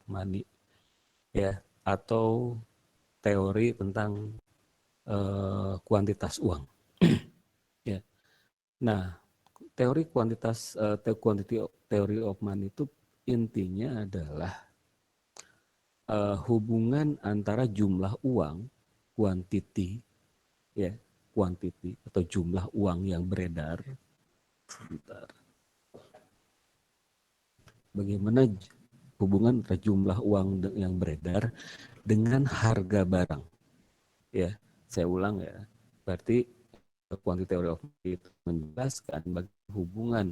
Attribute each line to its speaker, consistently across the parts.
Speaker 1: money, ya, atau teori tentang kuantitas uang. Ya. Nah, teori kuantitas theory of money itu intinya adalah hubungan antara jumlah uang, quantity, ya, quantity atau jumlah uang yang beredar. Sebentar. Bagaimana hubungan antara jumlah uang yang beredar dengan harga barang? Ya, saya ulang ya. Berarti quantity theory of money itu menjelaskan bagaimana hubungan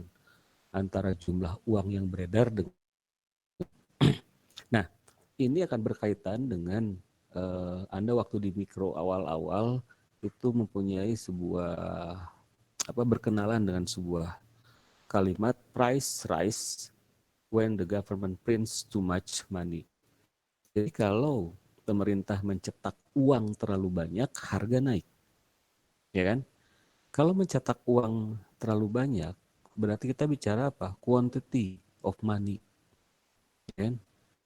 Speaker 1: antara jumlah uang yang beredar dengan. Nah, ini akan berkaitan dengan Anda waktu di mikro awal-awal itu mempunyai sebuah berkenalan dengan sebuah kalimat price rise when the government prints too much money. Jadi kalau pemerintah mencetak uang terlalu banyak, harga naik. Ya kan? Kalau mencetak uang terlalu banyak, berarti kita bicara apa? Quantity of money. Ya kan?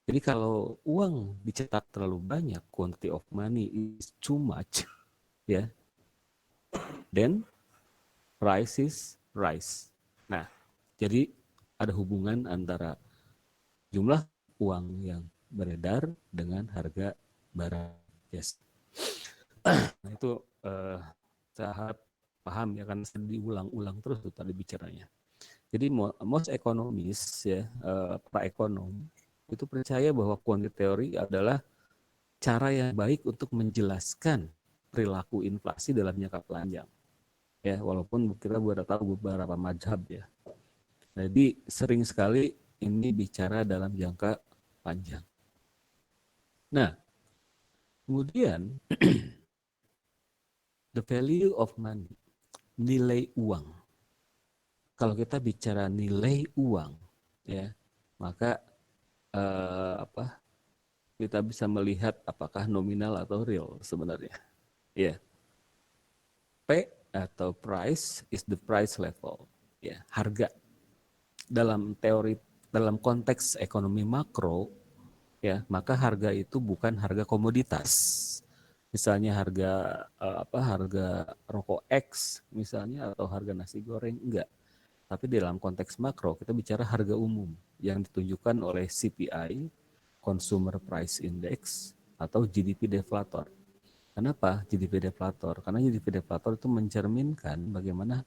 Speaker 1: Jadi kalau uang dicetak terlalu banyak, quantity of money is too much, ya, then prices rise. Nah, jadi ada hubungan antara jumlah uang yang beredar dengan harga barang. Yes. Nah, itu saya harap paham ya, kan diulang-ulang terus tuh tadi bicaranya. Jadi most ekonomis ya, para ekonom itu percaya bahwa quantity theory adalah cara yang baik untuk menjelaskan perilaku inflasi dalam jangka panjang. Ya, walaupun kita sudah tahu beberapa mazhab ya. Jadi sering sekali ini bicara dalam jangka panjang. Nah, kemudian the value of money, nilai uang. Kalau kita bicara nilai uang, ya, maka kita bisa melihat apakah nominal atau real sebenarnya. Ya, P atau price is the price level. Ya, harga. Dalam teori, dalam konteks ekonomi makro, ya, maka harga itu bukan harga komoditas. Misalnya harga rokok X misalnya, atau harga nasi goreng, enggak. Tapi dalam konteks makro kita bicara harga umum yang ditunjukkan oleh CPI, Consumer Price Index, atau GDP deflator. Kenapa GDP deflator? Karena GDP deflator itu mencerminkan bagaimana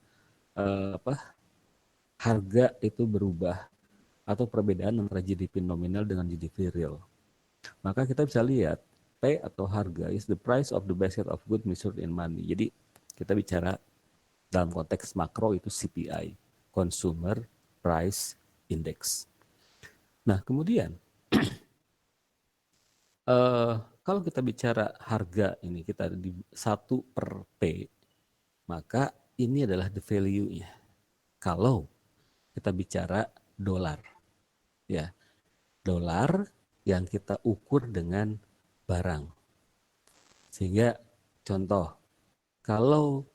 Speaker 1: harga itu berubah atau perbedaan antara GDP nominal dengan GDP real. Maka kita bisa lihat P atau harga is the price of the basket of goods measured in money. Jadi kita bicara dalam konteks makro itu CPI, Consumer Price Index. Nah, kemudian kalau kita bicara harga ini kita di 1 per P, maka ini adalah the value-nya. Kalau kita bicara dolar, ya, dolar yang kita ukur dengan barang. Sehingga contoh, kalau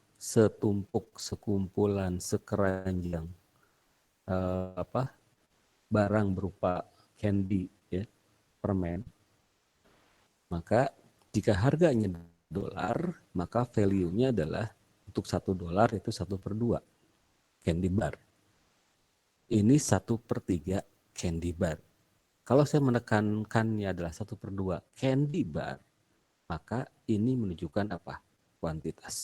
Speaker 1: sekumpulan sekeranjang barang berupa candy, ya, permen, maka jika harganya dolar, maka value-nya adalah untuk $1 itu 1/2 candy bar. Ini 1/3 candy bar. Kalau saya menekankannya adalah 1/2 candy bar, maka ini menunjukkan apa? Kuantitas.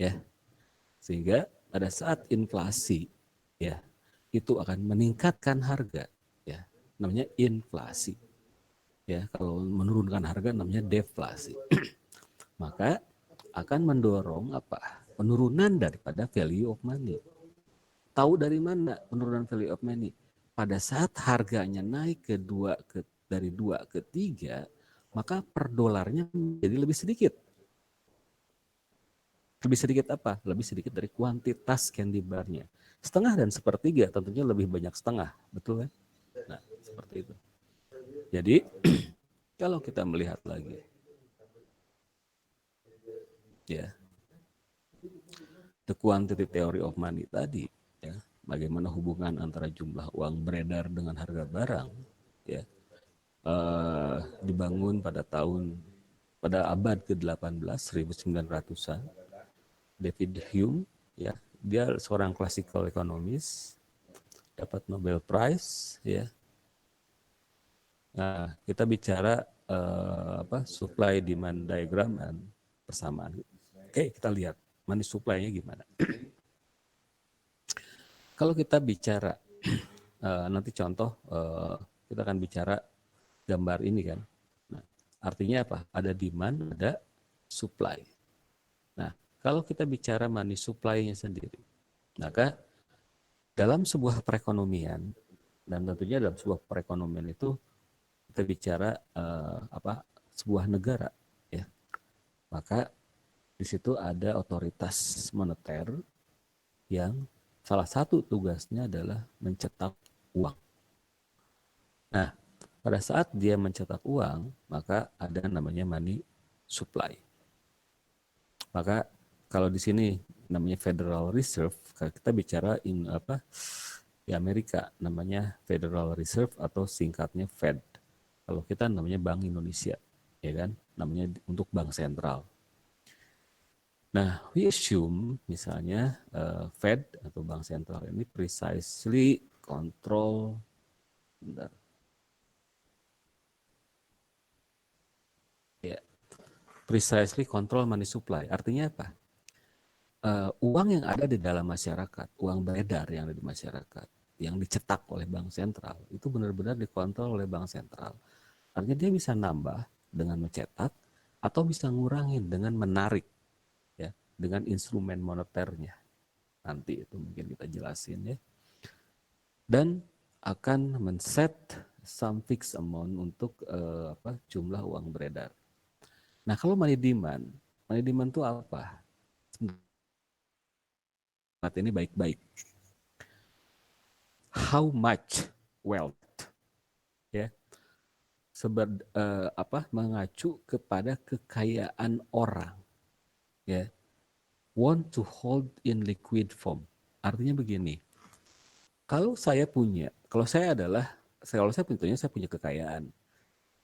Speaker 1: Ya. Sehingga pada saat inflasi, ya, itu akan meningkatkan harga, ya. Namanya inflasi. Ya, kalau menurunkan harga namanya deflasi. Maka akan mendorong apa? Penurunan daripada value of money. Tahu dari mana penurunan value of money? Pada saat harganya naik dari 2 ke 3, maka per dolarnya menjadi lebih sedikit. Lebih sedikit apa? Lebih sedikit dari kuantitas candy bar-nya. Setengah dan sepertiga tentunya lebih banyak setengah, betul kan? Nah, seperti itu. Jadi, kalau kita melihat lagi, ya, the quantity theory of money tadi, ya, bagaimana hubungan antara jumlah uang beredar dengan harga barang, ya. dibangun pada abad ke-18, 1900-an. David Hume, ya, dia seorang classical economist, dapat Nobel Prize, ya. Nah, kita bicara supply demand diagram dan persamaan. Oke, kita lihat money supply-nya gimana. Kalau kita bicara nanti contoh kita akan bicara gambar ini kan. Nah, artinya apa? Ada demand, ada supply. Nah, kalau kita bicara money supply-nya sendiri, maka dalam sebuah perekonomian dan tentunya dalam sebuah perekonomian itu kita bicara sebuah negara, ya. Maka di situ ada otoritas moneter yang salah satu tugasnya adalah mencetak uang. Nah, pada saat dia mencetak uang, maka ada namanya money supply. Maka kalau di sini namanya Federal Reserve, kita bicara di Amerika namanya Federal Reserve atau singkatnya Fed. Kalau kita namanya Bank Indonesia, ya kan? Namanya untuk bank sentral. Nah, we assume misalnya Fed atau bank sentral ini precisely control precisely control money supply. Artinya apa? Uang yang ada di dalam masyarakat, uang beredar yang ada di masyarakat, yang dicetak oleh bank sentral, itu benar-benar dikontrol oleh bank sentral. Artinya dia bisa nambah dengan mencetak atau bisa ngurangin dengan menarik, ya, dengan instrumen moneternya. Nanti itu mungkin kita jelasin, ya. Dan akan men-set some fixed amount untuk jumlah uang beredar. Nah, kalau money demand itu apa? Saat ini baik-baik. How much wealth, ya, mengacu kepada kekayaan orang, ya, want to hold in liquid form. Artinya begini, kalau saya tentunya saya punya kekayaan.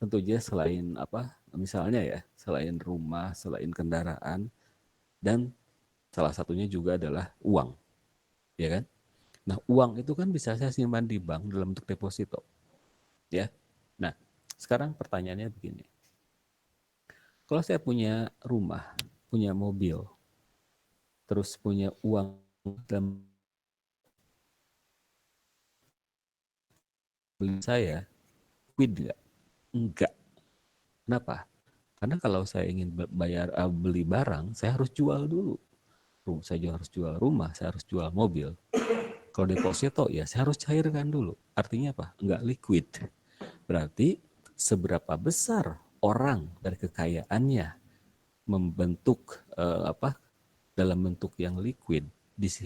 Speaker 1: Tentunya selain misalnya ya, selain rumah, selain kendaraan, dan salah satunya juga adalah uang, ya kan? Nah, uang itu kan bisa saya simpan di bank dalam bentuk deposito, ya. Nah, sekarang pertanyaannya begini. Kalau saya punya rumah, punya mobil, terus punya uang dalam beli saya, quid nggak? Enggak. Kenapa? Karena kalau saya ingin beli barang, saya harus jual dulu. Saya harus jual rumah, saya harus jual mobil. Kalau deposito, ya saya harus cairkan dulu. Artinya apa? Enggak liquid. Berarti seberapa besar orang dari kekayaannya membentuk dalam bentuk yang liquid.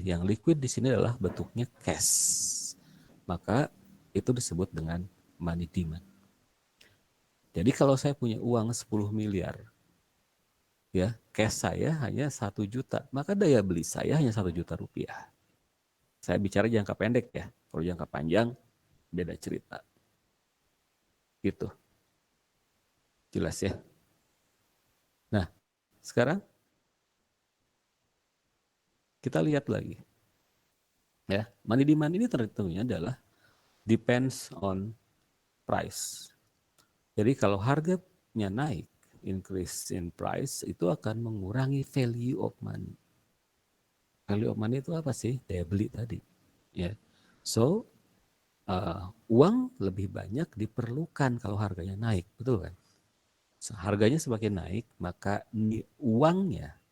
Speaker 1: Yang liquid di sini adalah bentuknya cash. Maka itu disebut dengan money demand. Jadi kalau saya punya uang 10 miliar, ya, cash saya hanya 1 juta, maka daya beli saya hanya 1 juta rupiah. Saya bicara jangka pendek ya. Kalau jangka panjang beda cerita. Gitu. Jelas ya. Nah, sekarang kita lihat lagi. Ya, money demand ini tentunya adalah depends on price. Jadi kalau harganya naik, increase in price, itu akan mengurangi value of money. Value of money itu apa sih? Daya beli tadi. Ya. So, uang lebih banyak diperlukan kalau harganya naik, betul kan? Harganya semakin naik, maka uangnya,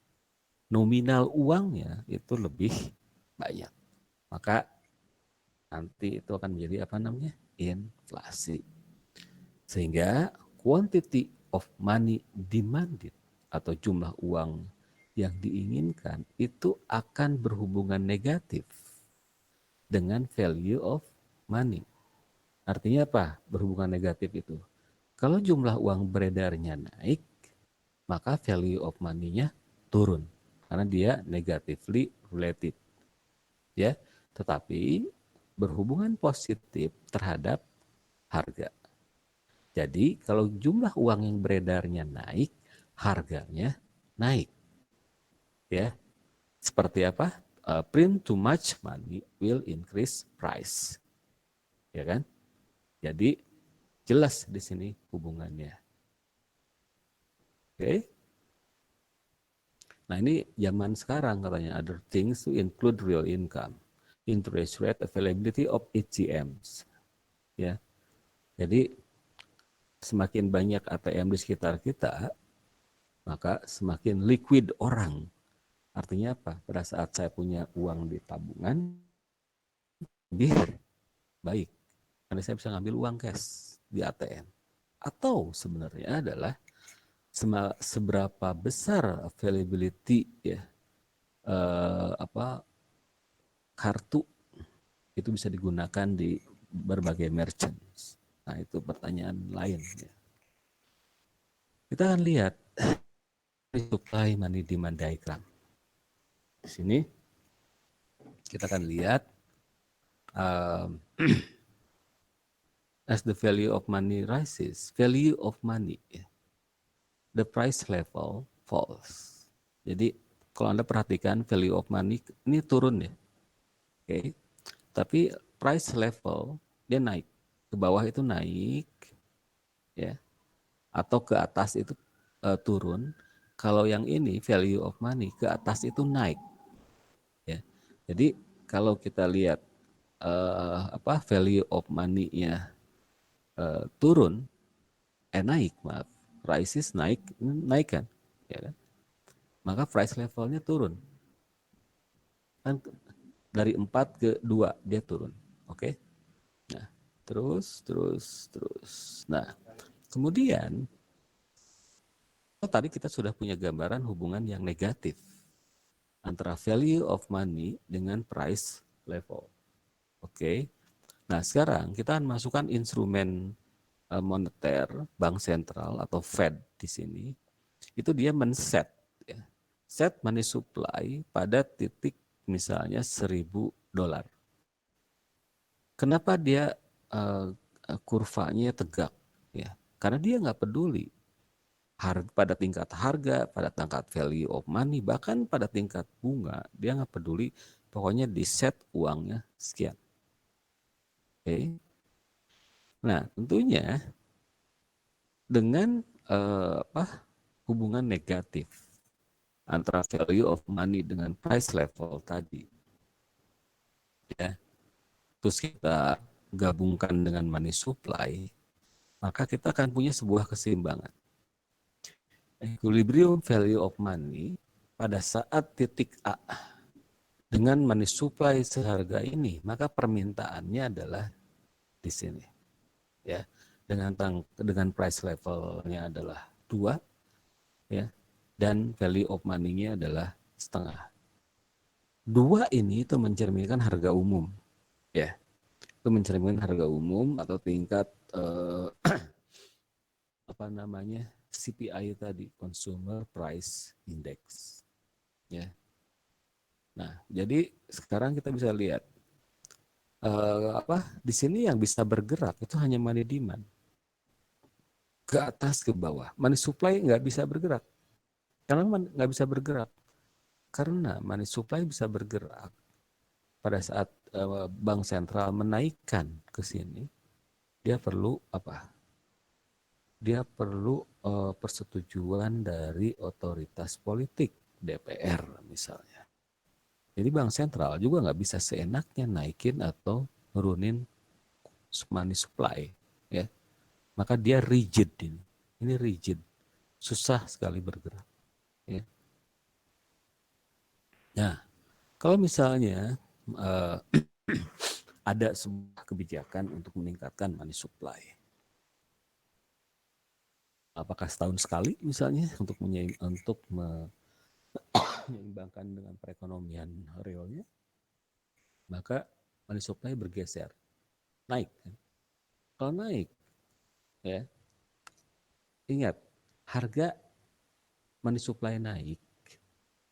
Speaker 1: nominal uangnya itu lebih banyak. Maka nanti itu akan menjadi inflasi. Sehingga quantity of money demanded atau jumlah uang yang diinginkan itu akan berhubungan negatif dengan value of money. Artinya apa? Berhubungan negatif itu. Kalau jumlah uang beredarnya naik, maka value of money-nya turun karena dia negatively related. Ya, tetapi berhubungan positif terhadap harga. Jadi kalau jumlah uang yang beredarnya naik, harganya naik. Ya, seperti apa? Print too much money will increase price. Ya kan? Jadi jelas di sini hubungannya. Oke. Nah ini zaman sekarang katanya other things to include real income, interest rate, availability of ATMs. Ya, jadi semakin banyak ATM di sekitar kita, maka semakin liquid orang. Artinya apa? Pada saat saya punya uang di tabungan, lebih baik. Karena saya bisa ngambil uang cash di ATM. Atau sebenarnya adalah seberapa besar availability ya kartu itu bisa digunakan di berbagai merchants. Nah itu pertanyaan lain. Ya. Kita akan lihat supply money demand diagram. Di sini kita akan lihat um, as the value of money rises, value of money, the price level falls. Jadi kalau Anda perhatikan value of money ini turun ya. Oke. Tapi price level dia naik. Ke bawah itu naik ya atau ke atas itu turun. Kalau yang ini value of money ke atas itu naik ya. Jadi kalau kita lihat value of money-nya turun naik maaf prices naik kan ya kan maka price levelnya turun kan dari 4 ke 2 dia turun oke nah terus nah kemudian tadi kita sudah punya gambaran hubungan yang negatif antara value of money dengan price level oke nah sekarang kita akan masukkan instrumen moneter bank sentral atau Fed di sini itu dia men-set ya. Set money supply pada titik misalnya $1.000. Kenapa dia kurvanya tegak ya? Karena dia nggak peduli harga pada tingkat harga, pada tingkat value of money, bahkan pada tingkat bunga, dia nggak peduli. Pokoknya di set uangnya sekian. Oke. Nah, tentunya dengan hubungan negatif antara value of money dengan price level tadi, ya, terus kita gabungkan dengan money supply, maka kita akan punya sebuah keseimbangan. Equilibrium value of money pada saat titik A dengan money supply seharga ini, maka permintaannya adalah di sini. Ya, dengan price levelnya adalah 2 ya, dan value of money-nya adalah setengah. 2 ini itu mencerminkan harga umum. Ya, itu mencerminkan harga umum atau tingkat CPI tadi, Consumer Price Index. Ya. Nah, jadi sekarang kita bisa lihat di sini yang bisa bergerak itu hanya money demand ke atas ke bawah. Money supply nggak bisa bergerak. Karena nggak bisa bergerak karena money supply bisa bergerak pada saat bank sentral menaikkan ke sini. Dia perlu apa? Dia perlu persetujuan dari otoritas politik, DPR misalnya. Jadi bank sentral juga nggak bisa seenaknya naikin atau nurunin money supply, ya. Maka dia rigid ini. Ini rigid, susah sekali bergerak. Ya. Nah, kalau misalnya uh, ada sebuah kebijakan untuk meningkatkan money supply, apakah setahun sekali misalnya untuk menyeimbangkan dengan perekonomian realnya, maka money supply bergeser, naik. Kalau naik, ya ingat harga money supply naik,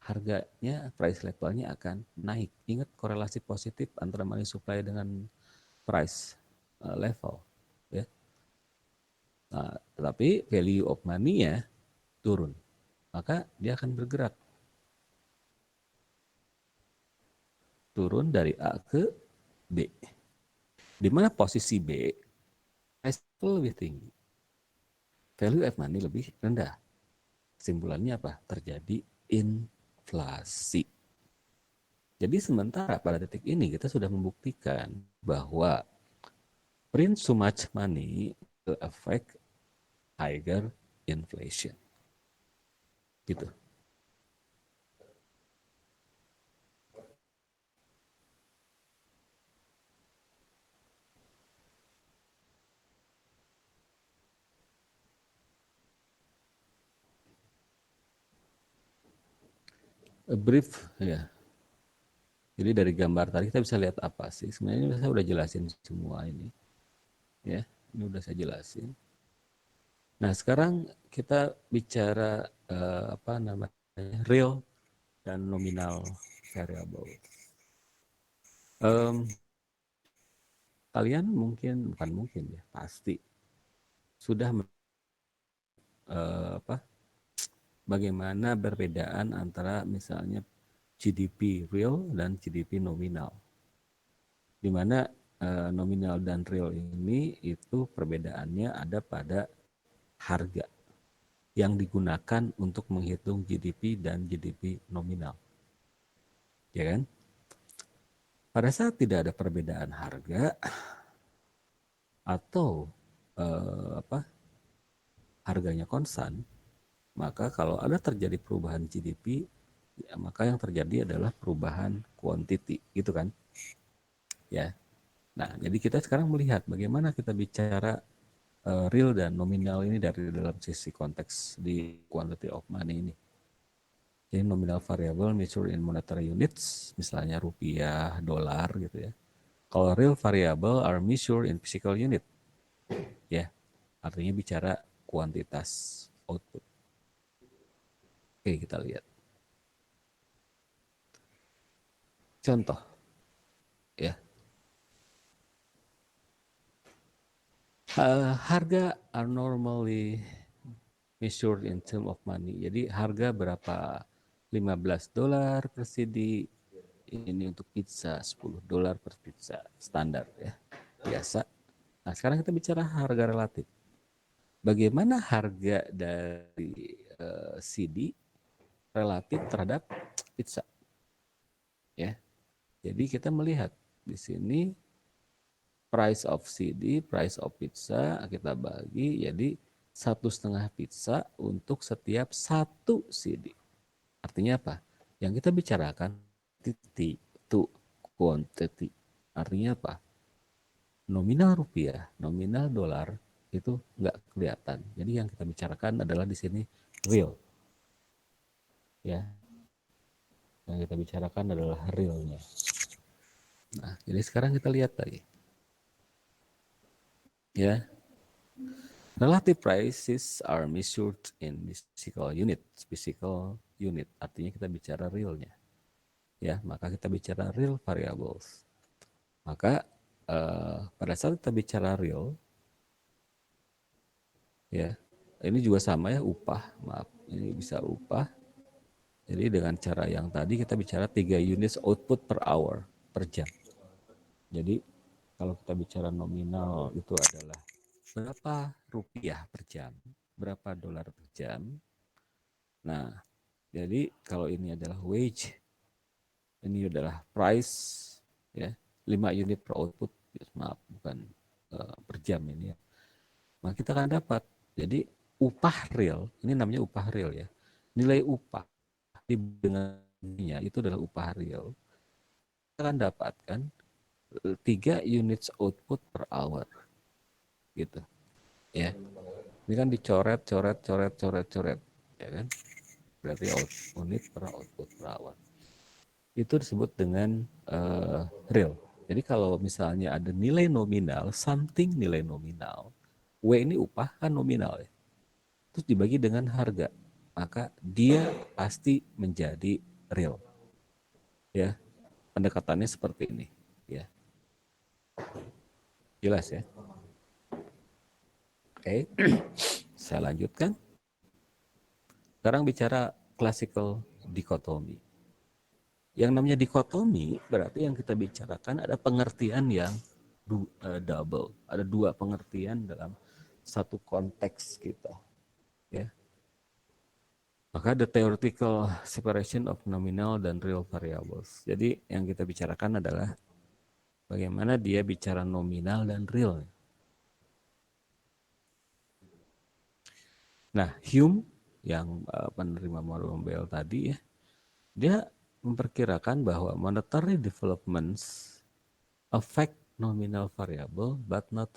Speaker 1: harganya price levelnya akan naik. Ingat korelasi positif antara money supply dengan price level, ya. tetapi value of money-nya turun, maka dia akan bergerak turun dari A ke B. Di mana posisi B, price lebih tinggi, value of money lebih rendah. Kesimpulannya apa? Terjadi inflasi. Jadi sementara pada detik ini kita sudah membuktikan bahwa print so much money will affect higher inflation. Gitu. A brief ya. Jadi dari gambar tadi kita bisa lihat apa sih? Sebenarnya saya udah jelasin semua ini. Ya, ini udah saya jelasin. Nah, sekarang kita bicara apa namanya? Real dan nominal variable. Kalian mungkin bukan mungkin ya, pasti sudah apa bagaimana perbedaan antara misalnya GDP real dan GDP nominal. Di mana nominal dan real ini itu perbedaannya ada pada harga yang digunakan untuk menghitung GDP dan GDP nominal. Ya kan? Pada saat tidak ada perbedaan harga atau apa harganya konstan, maka kalau ada terjadi perubahan GDP, ya, maka yang terjadi adalah perubahan quantity, gitu kan? Ya. Nah, jadi kita sekarang melihat bagaimana kita bicara real dan nominal ini dari dalam sisi konteks di quantity of money ini. Jadi nominal variable measured in monetary units, misalnya rupiah, dolar gitu ya. Kalau real variable are measured in physical unit, ya, artinya bicara kuantitas output. Oke, kita lihat. Contoh, ya, harga are normally measured in term of money. Jadi harga berapa? 15 dolar per CD. Ini untuk pizza, 10 dolar per pizza. Standar ya, biasa. Nah, sekarang kita bicara harga relatif. Bagaimana harga dari CD relatif terhadap pizza? Ya, jadi kita melihat di sini price of CD, price of pizza kita bagi jadi 1,5 pizza untuk setiap 1 CD. Artinya apa? Yang kita bicarakan quantity to quantity. Artinya apa? Nominal rupiah, nominal dolar itu nggak kelihatan. Jadi yang kita bicarakan adalah di sini real. Ya, yang kita bicarakan adalah realnya. Nah, jadi sekarang kita lihat lagi. Ya, relative prices are measured in physical unit. Physical unit artinya kita bicara realnya. Ya, maka kita bicara real variables. Maka pada saat kita bicara real, ya, ini juga sama ya upah. Maaf, ini bisa upah. Jadi dengan cara yang tadi kita bicara 3 units output per hour per jam. Jadi kalau kita bicara nominal itu adalah berapa rupiah per jam, berapa dolar per jam. Nah, jadi kalau ini adalah wage, ini adalah price, ya, 5 unit per output, maaf bukan per jam ini ya. Maka kita akan dapat, jadi upah real, ini namanya upah real ya. Nilai upah dengannya itu adalah upah real. Kita akan dapatkan 3 units output per hour, gitu, ya. Ini kan dicoret, ya kan? Berarti unit per output per hour. Itu disebut dengan real. Jadi kalau misalnya ada nilai nominal, something nilai nominal, W ini upah kan nominal ya. Terus dibagi dengan harga, maka dia pasti menjadi real. Ya, pendekatannya seperti ini. Ya, jelas ya. Oke. Saya lanjutkan. Sekarang bicara classical dichotomy. Yang namanya dikotomi berarti yang kita bicarakan ada pengertian yang double. Ada dua pengertian dalam satu konteks kita. Ya. Maka the theoretical separation of nominal dan real variables. Jadi yang kita bicarakan adalah bagaimana dia bicara nominal dan real. Nah, Hume yang penerima Mobile tadi ya, dia memperkirakan bahwa monetary developments affect nominal variable but not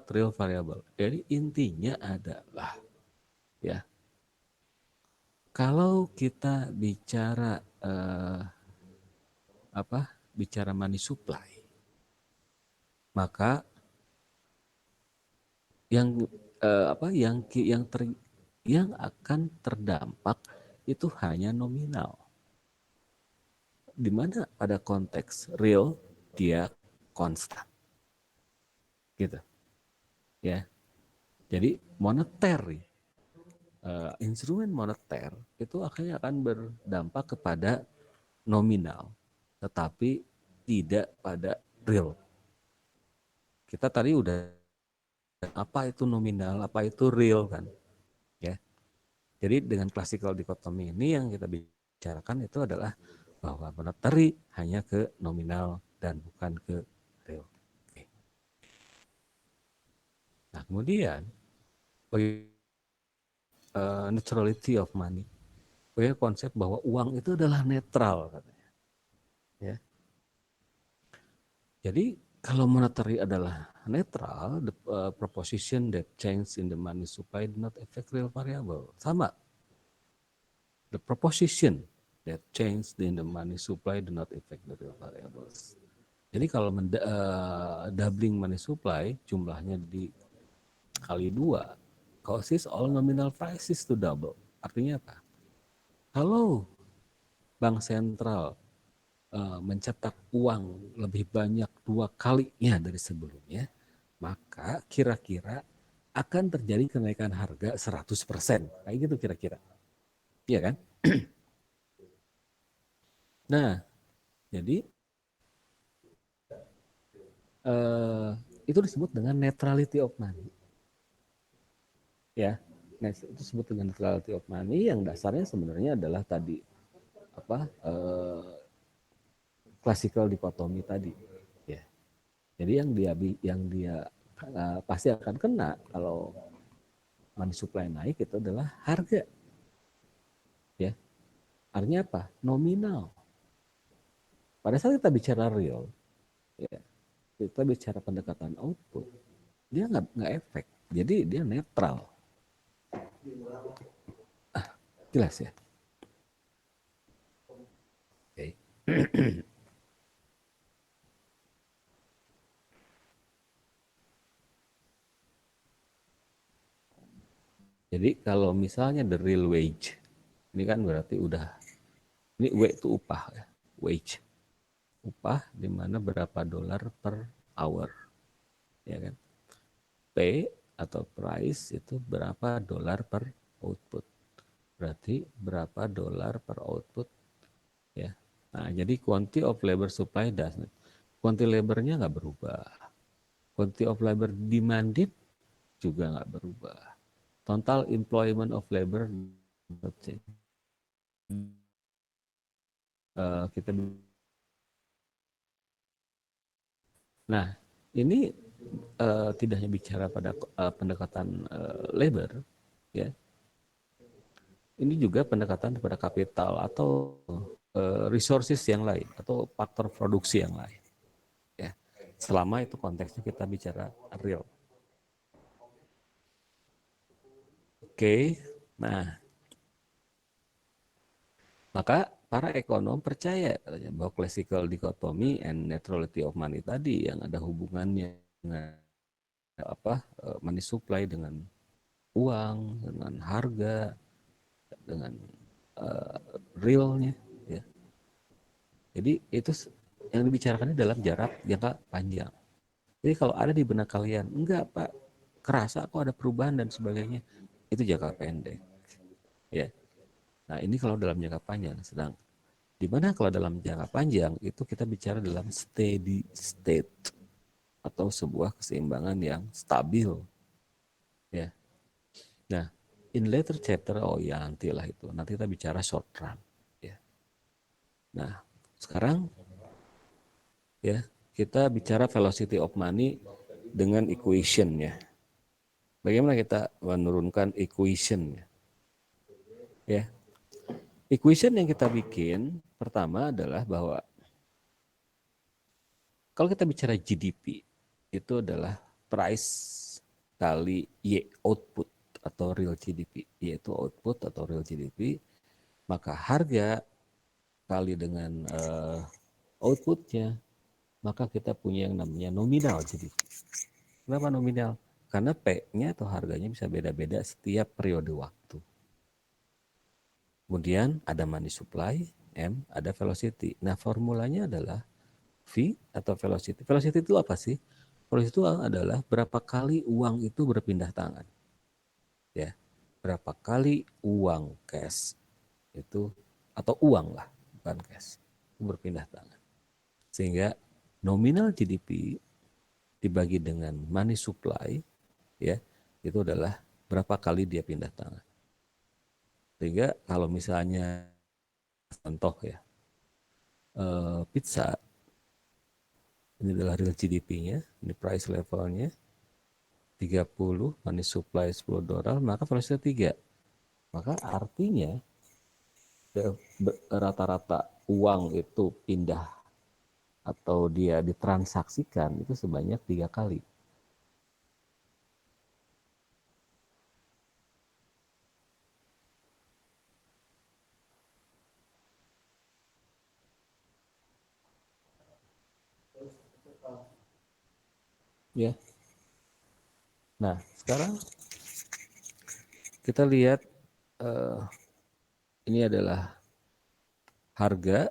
Speaker 1: real variable. Jadi intinya adalah ya, kalau kita bicara bicara money supply, maka yang yang akan terdampak itu hanya nominal. Di mana pada konteks real dia konstan. Gitu. Ya. Jadi moneter instrumen moneter itu akhirnya akan berdampak kepada nominal, tetapi tidak pada real. Kita tadi udah apa itu nominal, apa itu real kan, ya. Jadi dengan classical dichotomy ini yang kita bicarakan itu adalah bahwa monetary hanya ke nominal dan bukan ke real. Oke. Nah kemudian bagi neutrality of money, bagi konsep bahwa uang itu adalah netral katanya. Ya. Jadi kalau monetary adalah netral, the proposition that change in the money supply do not affect real variable. Sama. The proposition that change in the money supply do not affect the real variables. Jadi kalau doubling money supply, jumlahnya dikali 2, causes all nominal prices to double. Artinya apa? Kalau bank sentral mencetak uang lebih banyak 2 kalinya dari sebelumnya, maka kira-kira akan terjadi kenaikan harga 100%. Kayak gitu kira-kira. Iya kan? Nah, jadi itu disebut dengan neutrality of money. Ya, itu disebut dengan neutrality of money yang dasarnya sebenarnya adalah tadi classical dichotomy tadi. Ya. Jadi yang dia pasti akan kena kalau money supply naik itu adalah harga. Ya. Artinya apa? Nominal. Pada saat kita bicara real, ya, kita bicara pendekatan output, dia nggak efek. Jadi dia netral. Jelas ya? Oke. Jadi kalau misalnya the real wage, ini kan berarti ini W itu upah ya, wage. Upah di mana berapa dolar per hour, ya kan? P atau price itu berapa dolar per output. Berarti berapa dolar per output, ya. Nah, jadi quantity of labor supply quantity labornya nggak berubah. Quantity of labor demanded juga nggak berubah. Total employment of labor kita. Nah, ini tidak hanya bicara pada pendekatan labor, ya. Ini juga pendekatan pada kapital atau resources yang lain atau faktor produksi yang lain, ya. Selama itu konteksnya kita bicara real. Oke, nah maka para ekonom percaya bahwa classical dichotomy and neutrality of money tadi yang ada hubungannya dengan money supply dengan uang, dengan harga, dengan realnya, ya. Jadi itu yang dibicarakannya dalam jarak jangka panjang. Jadi kalau ada di benak kalian, enggak Pak, kerasa kok ada perubahan dan sebagainya. Itu jangka pendek. Ya. Nah, ini kalau dalam jangka panjang. Sedang di mana kalau dalam jangka panjang itu kita bicara dalam steady state atau sebuah keseimbangan yang stabil. Ya. Nah, in later chapter, oh ya nantilah itu. Nanti kita bicara short run. Ya. Nah, sekarang ya kita bicara velocity of money dengan equation ya. Bagaimana kita menurunkan equation ya? Ya, equation yang kita bikin pertama adalah bahwa kalau kita bicara GDP itu adalah price kali Y output atau real GDP, yaitu output atau real GDP, maka harga kali dengan outputnya, maka kita punya yang namanya nominal GDP. Kenapa nominal? Karena P-nya atau harganya bisa beda-beda setiap periode waktu. Kemudian ada money supply, M, ada velocity. Nah, formulanya adalah V atau velocity. Velocity itu apa sih? Velocity itu adalah berapa kali uang itu berpindah tangan. Ya. Berapa kali uang cash itu atau uang lah, bukan cash, itu berpindah tangan. Sehingga nominal GDP dibagi dengan money supply ya, itu adalah berapa kali dia pindah tangan. Sehingga kalau misalnya contoh ya, pizza ini adalah real GDP-nya, ini price levelnya 30, money supply $10, maka velocity 3. Maka artinya rata-rata uang itu pindah atau dia ditransaksikan itu sebanyak 3 kali. Ya. Nah, sekarang kita lihat ini adalah harga,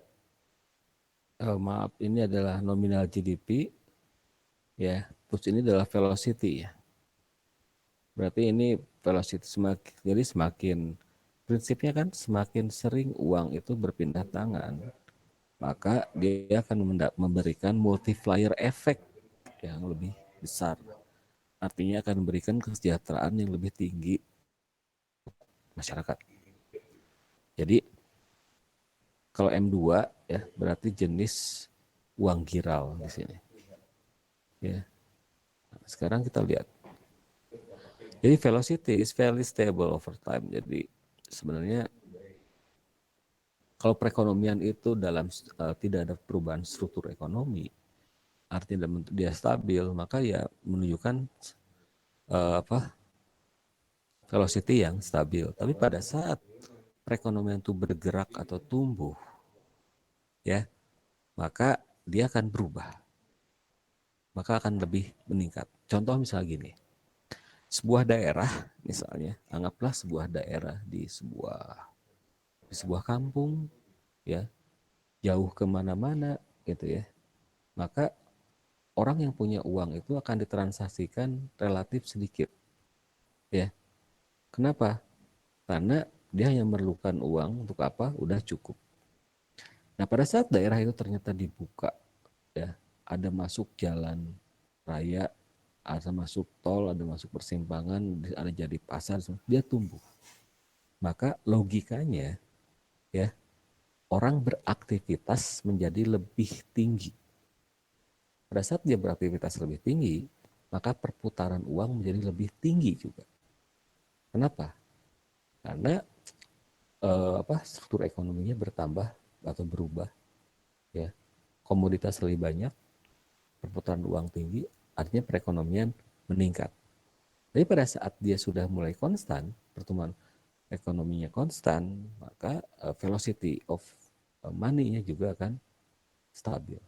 Speaker 1: maaf, ini adalah nominal GDP ya. Terus ini adalah velocity ya. Berarti ini velocity semakin, jadi semakin prinsipnya kan semakin sering uang itu berpindah tangan, maka dia akan memberikan multiplier effect yang lebih besar. Artinya akan memberikan kesejahteraan yang lebih tinggi masyarakat. Jadi kalau M2 ya berarti jenis uang giral di sini. Ya. Nah, sekarang kita lihat. Jadi velocity is fairly stable over time. Jadi sebenarnya kalau perekonomian itu dalam tidak ada perubahan struktur ekonomi, artinya dalam bentuk dia stabil, maka ya menunjukkan apa velocity yang stabil. Tapi pada saat perekonomian itu bergerak atau tumbuh, ya maka dia akan berubah, maka akan lebih meningkat. Contoh misalnya gini, sebuah daerah, misalnya anggaplah sebuah daerah di sebuah kampung, ya jauh kemana-mana, gitu ya. Maka orang yang punya uang itu akan ditransaksikan relatif sedikit, ya. Kenapa? Karena dia hanya memerlukan uang untuk apa? Udah cukup. Nah, pada saat daerah itu ternyata dibuka, ya, ada masuk jalan raya, ada masuk tol, ada masuk persimpangan, ada jadi pasar, dia tumbuh. Maka logikanya, ya, orang beraktivitas menjadi lebih tinggi. Pada saat dia beraktivitas lebih tinggi, maka perputaran uang menjadi lebih tinggi juga. Kenapa? Karena struktur ekonominya bertambah atau berubah, ya. Komoditas lebih banyak, perputaran uang tinggi, artinya perekonomian meningkat. Tapi pada saat dia sudah mulai konstan, pertumbuhan ekonominya konstan, maka velocity of money-nya juga akan stabil.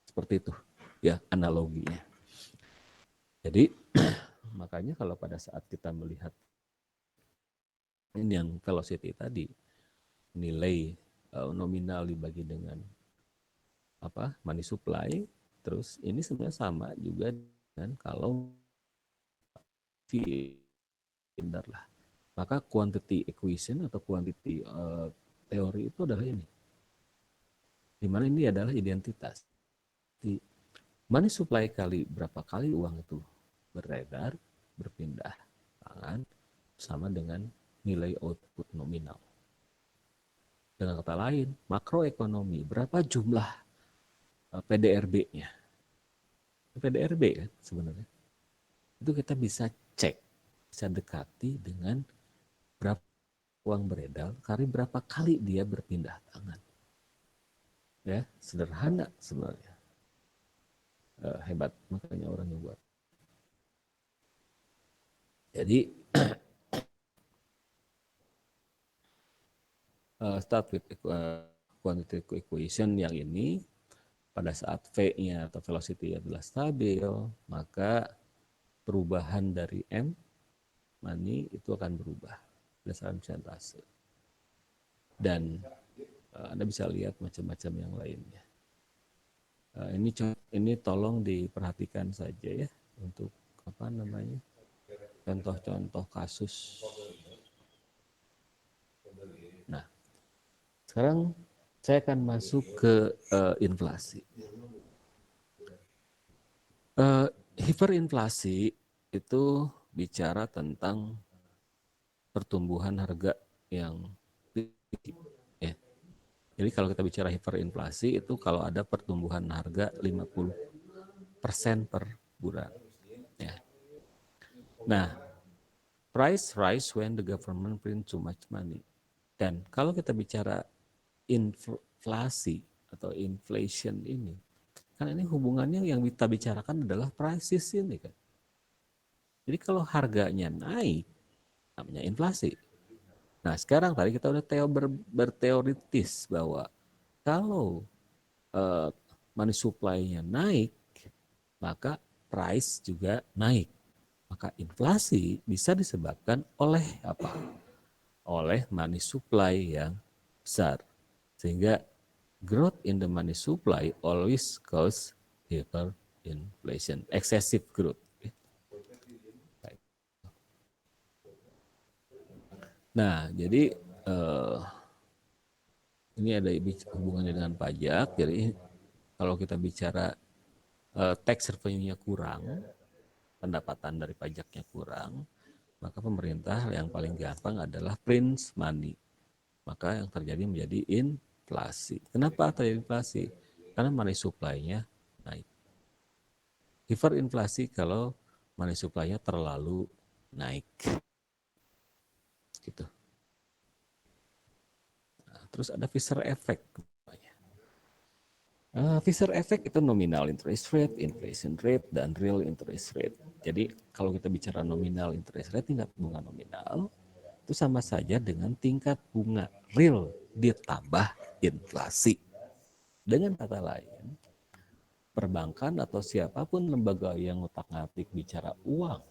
Speaker 1: Seperti itu ya analoginya. Jadi makanya kalau pada saat kita melihat ini yang velocity tadi, nilai nominal dibagi dengan apa money supply, terus ini sebenarnya sama juga dengan kalau indar lah. Maka quantity equation atau quantity teori itu adalah ini. Di mana ini adalah identitas. Di money supply kali berapa kali uang itu beredar, berpindah tangan, sama dengan nilai output nominal. Dengan kata lain, makroekonomi, berapa jumlah PDRB-nya? PDRB kan sebenarnya. Itu kita bisa cek, bisa dekati dengan berapa uang beredar, kali berapa kali dia berpindah tangan. Ya, sederhana sebenarnya. Hebat, makanya orang yang buat. Jadi, start with quantitative equation yang ini, pada saat V-nya atau velocity adalah stabil, maka perubahan dari M, money, itu akan berubah berdasarkan persentase. Dan Anda bisa lihat macam-macam yang lainnya. Ini tolong diperhatikan saja ya untuk contoh-contoh kasus. Nah, sekarang saya akan masuk ke inflasi. Hiperinflasi itu bicara tentang pertumbuhan harga yang tinggi. Ya. Jadi kalau kita bicara hiperinflasi itu kalau ada pertumbuhan harga 50% per bulan. Ya. Nah, price rise when the government print too much money. Dan kalau kita bicara inflasi atau inflation ini, kan ini hubungannya yang kita bicarakan adalah prices ini kan. Jadi kalau harganya naik, namanya inflasi. Nah sekarang tadi kita udah berteoritis bahwa kalau money supply-nya naik, maka price juga naik. Maka inflasi bisa disebabkan oleh apa? Oleh money supply yang besar. Sehingga growth in the money supply always cause hyperinflation, excessive growth. Nah, jadi ini ada hubungannya dengan pajak. Jadi kalau kita bicara tax revenue-nya kurang, pendapatan dari pajaknya kurang, maka pemerintah yang paling gampang adalah print money. Maka yang terjadi menjadi inflasi. Kenapa terjadi inflasi? Karena money supply-nya naik. Hiperinflasi kalau money supply-nya terlalu naik. Gitu. Nah, terus ada Fisher effect. Fisher effect itu nominal interest rate, inflation rate, dan real interest rate. Jadi kalau kita bicara nominal interest rate, tingkat bunga nominal, itu sama saja dengan tingkat bunga real ditambah inflasi. Dengan kata lain, perbankan atau siapapun lembaga yang otak-atik bicara uang,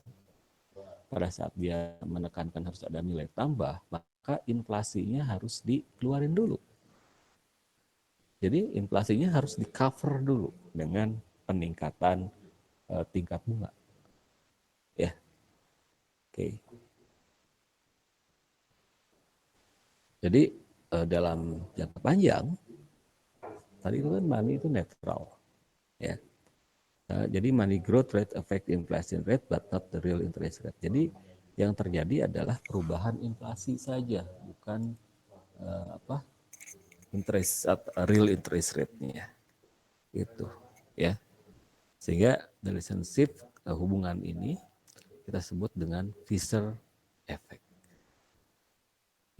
Speaker 1: pada saat dia menekankan harus ada nilai tambah, maka inflasinya harus dikeluarin dulu. Jadi inflasinya harus di-cover dulu dengan peningkatan tingkat bunga. Ya. Oke. Jadi dalam jangka panjang tadi itu kan money itu netral. Ya. Jadi money growth rate affect inflation rate but not the real interest rate. Jadi yang terjadi adalah perubahan inflasi saja, bukan real interest rate-nya. Itu, ya. Sehingga the relationship hubungan ini kita sebut dengan Fisher effect.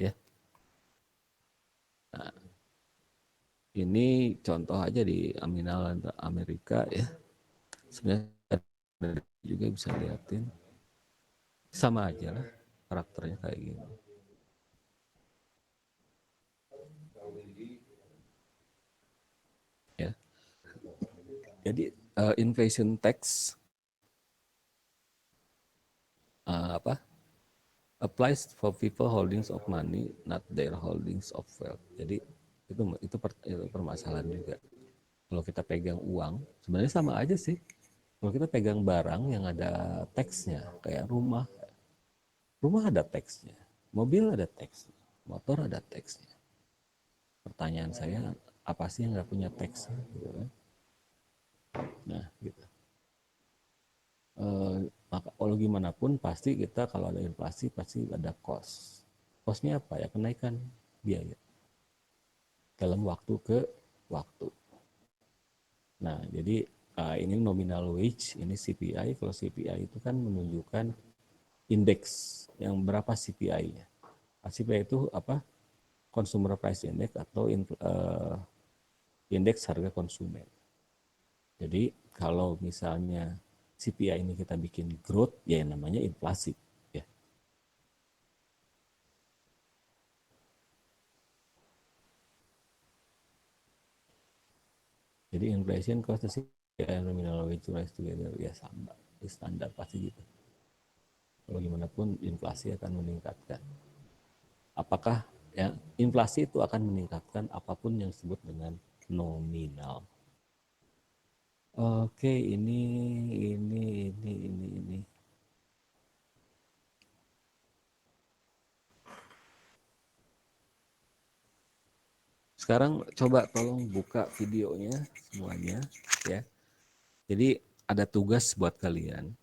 Speaker 1: Ya. Nah, ini contoh aja di nominal Amerika ya. Sebenarnya juga bisa lihatin sama aja lah karakternya kayak gini. Ya. Jadi inflation tax applies for people holdings of money, not their holdings of wealth. Jadi itu permasalahan juga. Kalau kita pegang uang, sebenarnya sama aja sih. Kalau kita pegang barang yang ada teksnya, kayak rumah, rumah ada teksnya, mobil ada teksnya, motor ada teksnya. Pertanyaan saya, apa sih yang nggak punya teks? Gitu kan? Nah, gitu. Maka kalau gimana pun pasti kita kalau ada inflasi pasti ada cost. Costnya apa ya? Kenaikan biaya dalam waktu ke waktu. Nah, jadi ini nominal wage, ini CPI. Kalau CPI itu kan menunjukkan indeks yang berapa CPI-nya. CPI itu apa? Consumer Price Index atau indeks harga konsumen. Jadi kalau misalnya CPI ini kita bikin growth, ya namanya inflasi. Ya. Jadi inflation cost the CPI and nominal wage rise together, ya sama, standar pasti gitu. Kalau gimana pun inflasi akan meningkatkan. Apakah ya inflasi itu akan meningkatkan apapun yang disebut dengan nominal. Oke, ini. Sekarang coba tolong buka videonya semuanya ya. Jadi ada tugas buat kalian.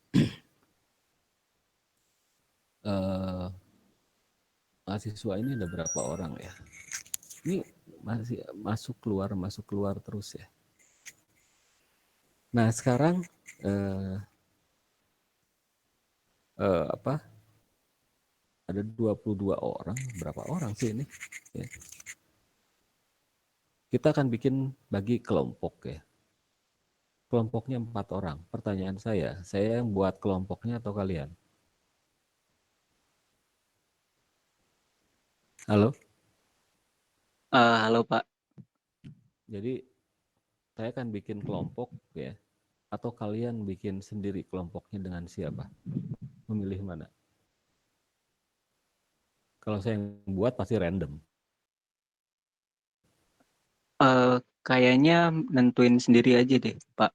Speaker 1: Mahasiswa ini ada berapa orang ya? Ini masih masuk keluar terus ya. Nah sekarang apa? Ada 22 orang. Berapa orang sih ini? Ya. Kita akan bikin bagi kelompok ya. Kelompoknya 4 orang. Pertanyaan saya yang buat kelompoknya atau kalian? Halo?
Speaker 2: Halo Pak.
Speaker 1: Jadi saya akan bikin kelompok ya. Atau kalian bikin sendiri kelompoknya dengan siapa? Memilih mana? Kalau saya yang buat pasti random.
Speaker 2: Kayaknya nentuin sendiri aja deh Pak.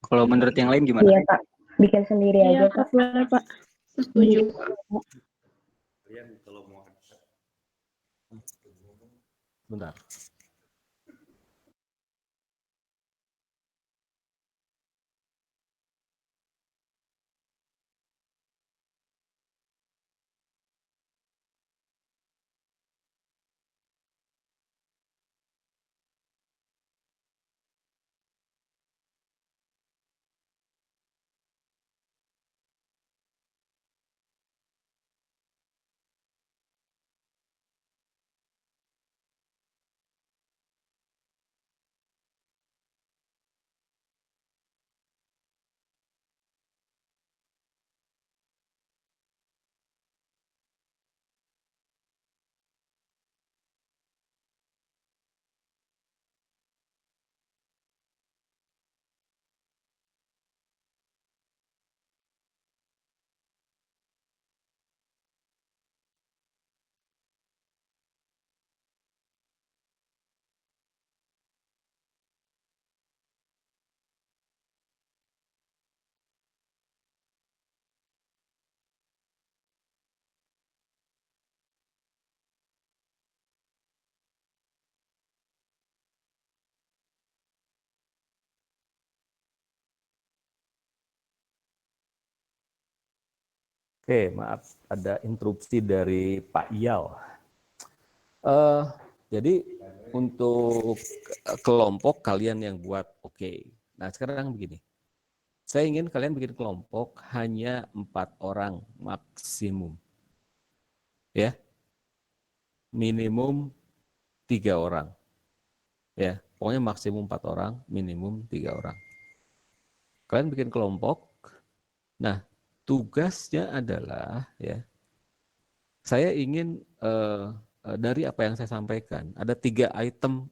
Speaker 2: Kalau
Speaker 1: Ya,
Speaker 2: menurut yang lain gimana?
Speaker 3: Iya Pak, bikin sendiri aja Pak.
Speaker 4: Benar Pak, setuju.
Speaker 1: Kalian kalau mau bentar. Oke, maaf ada interupsi dari Pak Iyal. Jadi untuk kelompok kalian yang buat oke. Nah sekarang begini, saya ingin kalian bikin kelompok hanya 4 orang maksimum, ya, minimum 3 orang, ya, pokoknya maksimum 4 orang, minimum 3 orang. Kalian bikin kelompok. Nah tugasnya adalah ya. Saya ingin dari apa yang saya sampaikan, ada 3 item,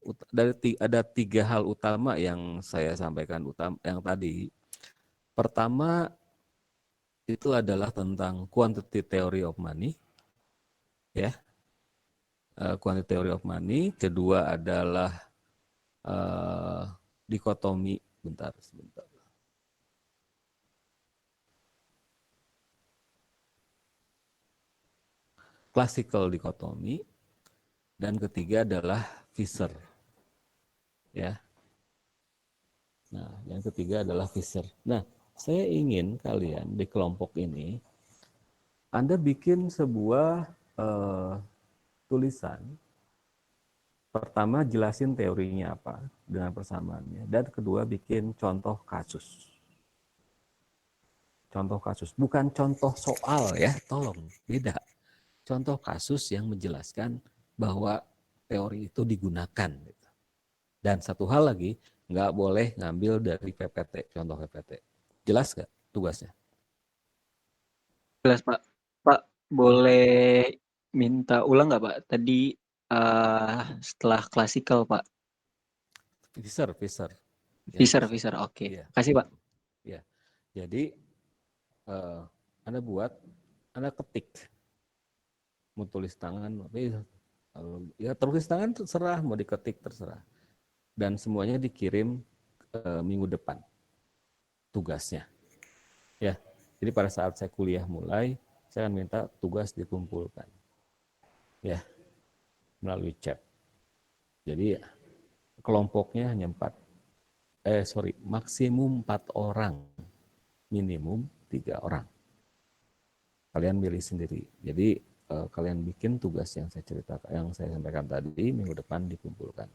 Speaker 1: ada 3 hal utama yang saya sampaikan yang tadi. Pertama itu adalah tentang quantity theory of money, ya, quantity theory of money. Kedua adalah dikotomi, sebentar. classical dikotomi, dan ketiga adalah Visser. Ya. Nah, yang ketiga adalah Visser. Nah, saya ingin kalian di kelompok ini, Anda bikin sebuah tulisan. Pertama, jelasin teorinya apa dengan persamaannya. Dan kedua, bikin contoh kasus. Contoh kasus. Bukan contoh soal ya, tolong. Beda. Contoh kasus yang menjelaskan bahwa teori itu digunakan. Dan satu hal lagi, nggak boleh ngambil dari PPT, contoh PPT. Jelas nggak tugasnya?
Speaker 2: Jelas, Pak. Pak, boleh minta ulang nggak, Pak? Tadi setelah klasikal, Pak.
Speaker 1: Visser.
Speaker 2: Visser. Oke.
Speaker 1: Iya.
Speaker 2: Kasih, Pak.
Speaker 1: Ya. Jadi Anda buat, Anda ketik, mau tulis tangan, tapi ya tulis tangan terserah, mau diketik terserah. Dan semuanya dikirim minggu depan tugasnya. Ya. Jadi pada saat saya kuliah mulai, saya akan minta tugas dikumpulkan. Ya. Melalui chat. Jadi kelompoknya hanya maksimum 4 orang, minimum 3 orang. Kalian pilih sendiri. Jadi kalian bikin tugas yang saya ceritakan, yang saya sampaikan tadi, minggu depan dikumpulkan.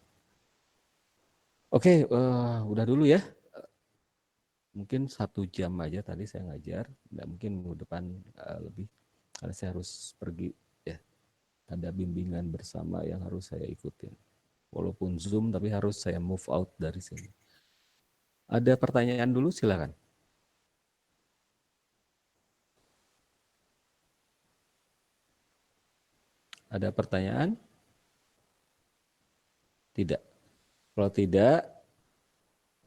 Speaker 1: Oke, udah dulu ya. Mungkin 1 jam aja tadi saya ngajar, dan mungkin minggu depan lebih, karena saya harus pergi ya. Ada bimbingan bersama yang harus saya ikutin. Walaupun Zoom, tapi harus saya move out dari sini. Ada pertanyaan dulu, silakan. Ada pertanyaan? Tidak. Kalau tidak,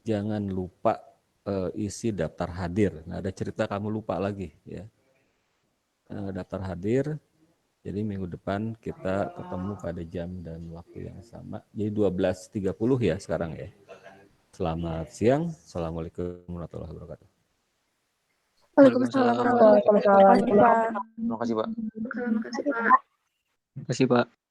Speaker 1: jangan lupa isi daftar hadir. Nah, ada cerita kamu lupa lagi ya. Daftar hadir. Jadi minggu depan kita ketemu pada jam dan waktu yang sama. Jadi 12.30 ya sekarang ya. Selamat siang. Assalamualaikum warahmatullahi wabarakatuh.
Speaker 4: Waalaikumsalam warahmatullahi wabarakatuh.
Speaker 3: Waalaikumsalam.
Speaker 4: Terima kasih, Pak.
Speaker 2: Terima kasih, Pak.
Speaker 4: Terima kasih, Pak.
Speaker 2: Terima kasih, Pak.